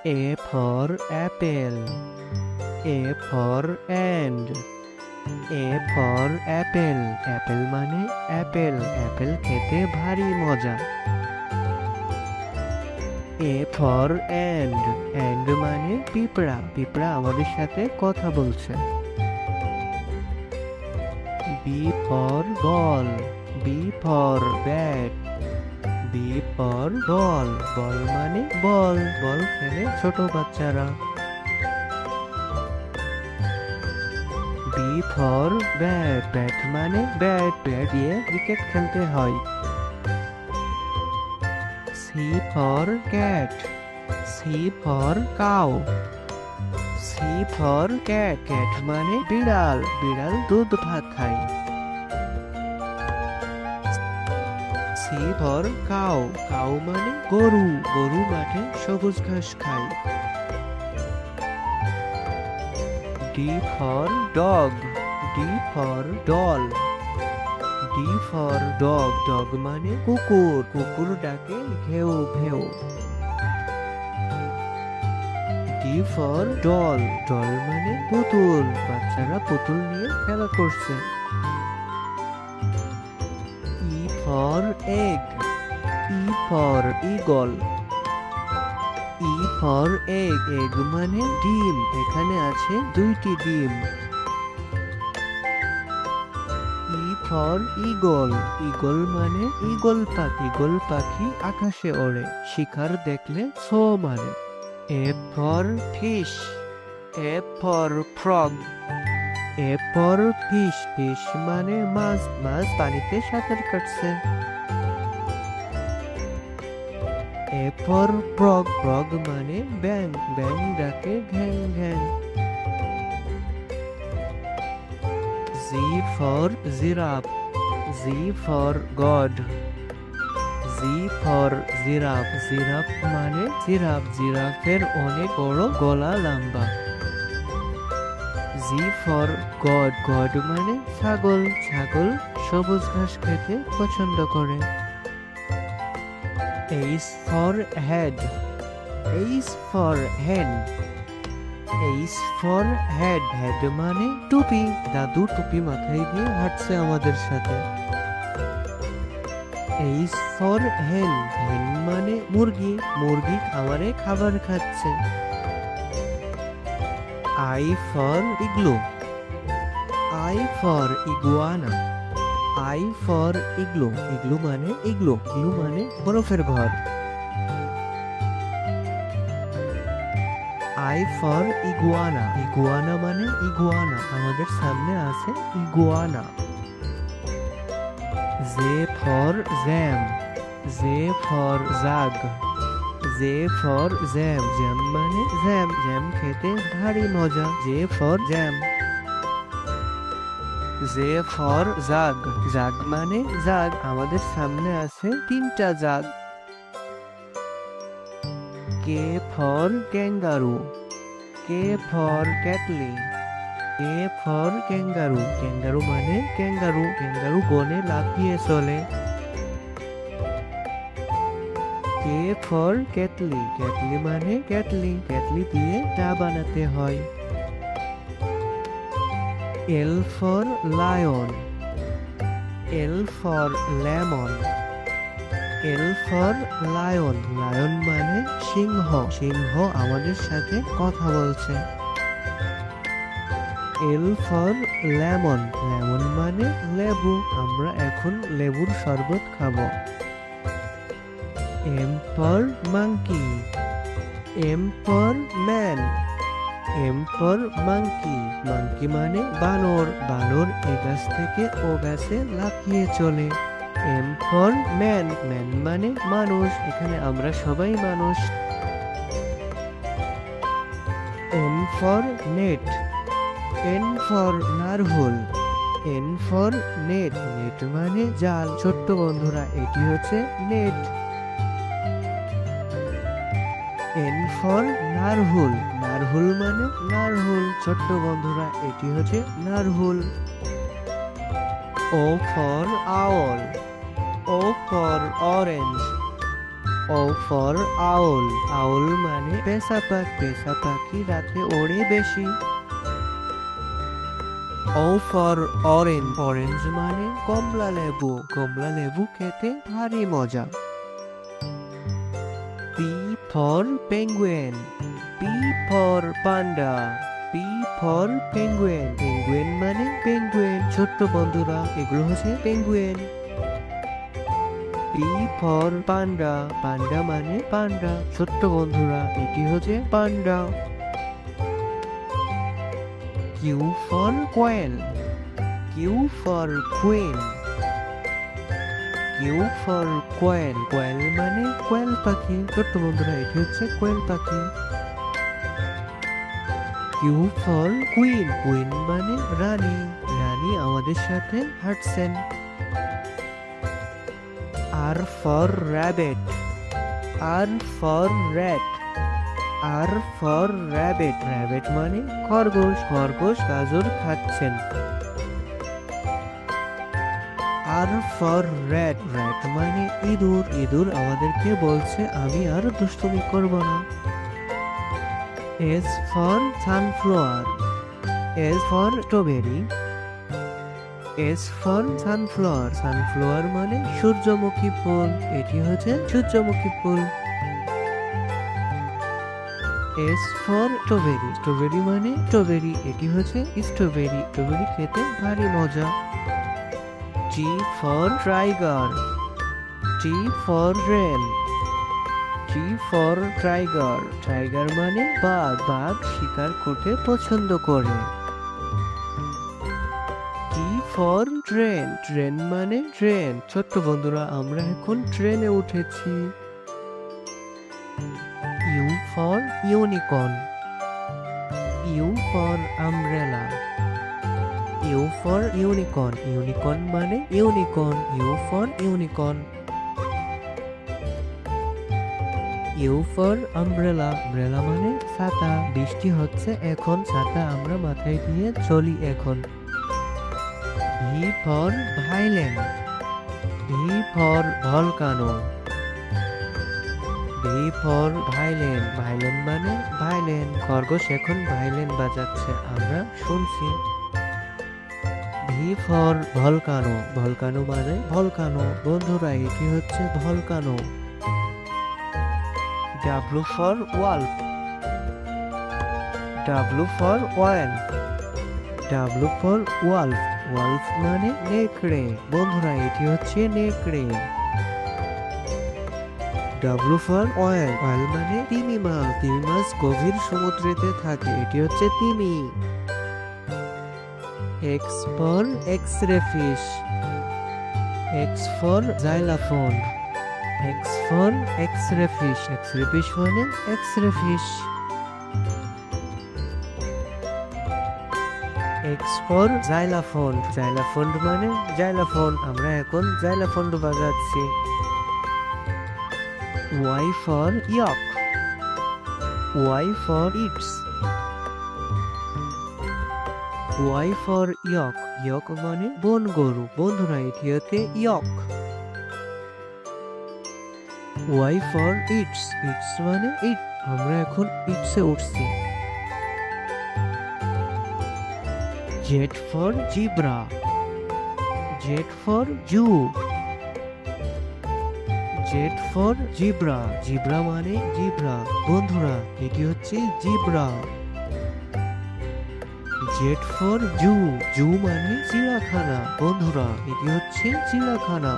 A for apple. A for and. A for apple. Apple মানে apple. Apple খেতে ভারী মজা। A for and. And মানে পিঁপড়া। পিঁপড়া আমাদের সাথে কথা বলছে। B for ball. B for bat. B for ball. Ball মানে বল। বল খেলে ছোট বাচ্চারা। B for bat. Bat মানে ব্যাট। ব্যাট দিয়ে ক্রিকেট খেলতে হয়। C for cat. C for cow. C for cat. Cat মানে বিড়াল। বিড়াল দুধ ভাত খায়। C for cow. Cow মানে গরু। গরু মাঠে সবুজ ঘাস খায়। D for dog. D for doll. D for dog. Dog মানে কুকুর। কুকুর ডাকে ঘেউ ঘেউ। D for doll. Doll মানে পুতুল। বাচ্চারা পুতুল নিয়ে খেলা করছে। E for egg. E for eagle. E for egg. Egg মানে ডিম। এখানে আছে দুইটি ডিম। E for eagle. Eagle মানে ঈগল পাখি। ঈগল পাখি আকাশে ওড়ে। শিকার দেখলে ছো মারে। F for fish. F for frog. F for fish. Fish মানে মাছ। মাছ পানিতে সাঁতার কাটছে। F for frog. Frog মানে ব্যাঙ। ব্যাঙ ডাকে ঘ্যাং ঘ্যাং। Z for giraffe. Z for god. Z for giraffe. Giraffe মানে জিরাফ। জিরাফের অনেক বড় গলা লম্বা। G for god. God মানে ছাগল। ছাগল সবুজ ঘাস খেতে পছন্দ করে। H for head. H for hen. H for head. Head মানে টুপি। দাদু টুপি মাথায় দিয়ে হাঁটছে আমাদের সাথে। H for hen. Hen মানে মুরগি। মুরগি খামারে খাবার খাচ্ছে। I for igloo. I for iguana. I for igloo. Igloo মানে igloo. Igloo মানে বরফের ঘর। I for iguana. Iguana মানে iguana। আমাদের সামনে আছে iguana. J for jam. J for jug. J for jam. Jam মানে জ্যাম। জ্যাম খেতে ভারী মজা। J for jam. J for jug. Jug মানে জাগ। আমাদের সামনে আছে তিনটা জাগ। K for kangaroo. K for cattle. K for kangaroo. Kangaroo মানে ক্যাঙ্গারু। ক্যাঙ্গারু বনে লাফিয়ে চলে। K for kettle. Kettle মানে কেটলি। কেটলি দিয়ে চা বানাতে হয়। L for lion. L for lemon. L for lion. Lion মানে সিংহ। সিংহ আমাদের সাথে কথা বলছে। L for lemon. Lemon মানে লেবু। আমরা এখন লেবুর শরবত খাবো। M for monkey. M for man. M for monkey. Monkey মানে বানর। বানর এ গাছ থেকে ও গাছে লাফিয়ে চলে। M for man. Man মানে মানুষ। এখানে আমরা সবাই মানুষ। N for net. N for নারহোল। N for net. Net মানে জাল। ছোট্ট বন্ধুরা এটি হচ্ছে net. N for narwhal. Narwhal মানে নারহুল। ছোট্ট বন্ধুরা এটি হচ্ছে narwhal. O for owl. O for orange. O for owl, owl মানে পেঁচা পাখি, পেঁচা পাখি রাতে ওড়ে বেশি। ও ফর অরেঞ্জ, অরেঞ্জ মানে কমলা লেবু, কমলা লেবু খেতে ভারী মজা। P for penguin, P for panda, P for penguin, penguin মানে পেঙ্গুইন। ছোট্ট বন্ধুরা এগুলো হচ্ছে penguin. P for panda, panda মানে পান্ডা। ছোট্ট বন্ধুরা এটি হচ্ছে panda. Q for quail, Q for queen, Q for quail, quail মানে কোয়েল পাখি। ছোট্ট বন্ধুরা এটি হচ্ছে কোয়েল পাখি। কিউ ফর কুইন, কুইন মানে রানী, রানী আমাদের সাথে হাঁটছেন। R for rabbit, R for rat, R for rabbit, rabbit মানে খরগোশ, খরগোশ গাজর খাচ্ছেন। আর ফর র্যাট, র্যাট মানে ইঁদুর, ইঁদুর আমাদেরকে বলছে আমি আর দুষ্টুমি করব না। S for sunflower, S for strawberry, S for sunflower, sunflower মানে সূর্যমুখী ফুল, এটি হচ্ছে সূর্যমুখী ফুল। এস ফর স্ট্রবেরি, স্ট্রবেরি মানে স্ট্রবেরি, এটি হচ্ছে স্ট্রবেরি, স্ট্রবেরি খেতে ভারী মজা। T for tiger, T for rain, T for tiger, tiger মানে বাঘ, বাঘ শিকার করতে পছন্দ করে। টি ফর ট্রেন, ট্রেন মানে ট্রেন। ছোট্ট বন্ধুরা আমরা এখন ট্রেনে উঠেছি। U for unicorn, U for umbrella, you for unicorn, unicorn মানে unicorn, U for unicorn. U for umbrella, umbrella মানে ছাতা, বৃষ্টি হচ্ছে এখন, ছাতা আমরা মাথায় দিয়ে চলি এখন। V for violin, V for volcano, V for violin, violin মানে ভাইলেন, খরগোশ এখন ভাইলেন বাজাচ্ছে আমরা শুনছি। ভি ফর ভলকানো, ভলকানো মানে ভলকানো, বন্ধুরা এটি হচ্ছে volcano. W for wolf, W for wall, W for wolf, wolf মানে নেকড়ে, বন্ধুরা এটি হচ্ছে নেকড়ে। ডাব্লু ফর অয়েল, অয়েল মানে তিমি মাছ, তিমি মাছ গভীর সমুদ্রেতে থাকে, এটি হচ্ছে তিমি। X for X-ray fish, X for xylophone, X for X-ray fish, X-ray fish মানে X-ray fish. X for xylophone, xylophone মানে জাইলাফোন, আমরা এখন জাইলাফোন বাজাচ্ছি। Y for yak, Y for yachts, Y for yak, yak মানে বন গরু, বন্ধুরা এটি হচ্ছে yak. Y for yachts, yachts মানে ইট, আমরা এখন ইটসে উঠছি। Z for zebra, Z for zoo, Z for zebra, zebra মানে জিব্রা, বন্ধুরা এটি হচ্ছে জিব্রা। জেড ফর জু, জু মানে চিড়িয়াখানা, বন্ধুরা এটি হচ্ছে চিড়িয়াখানা।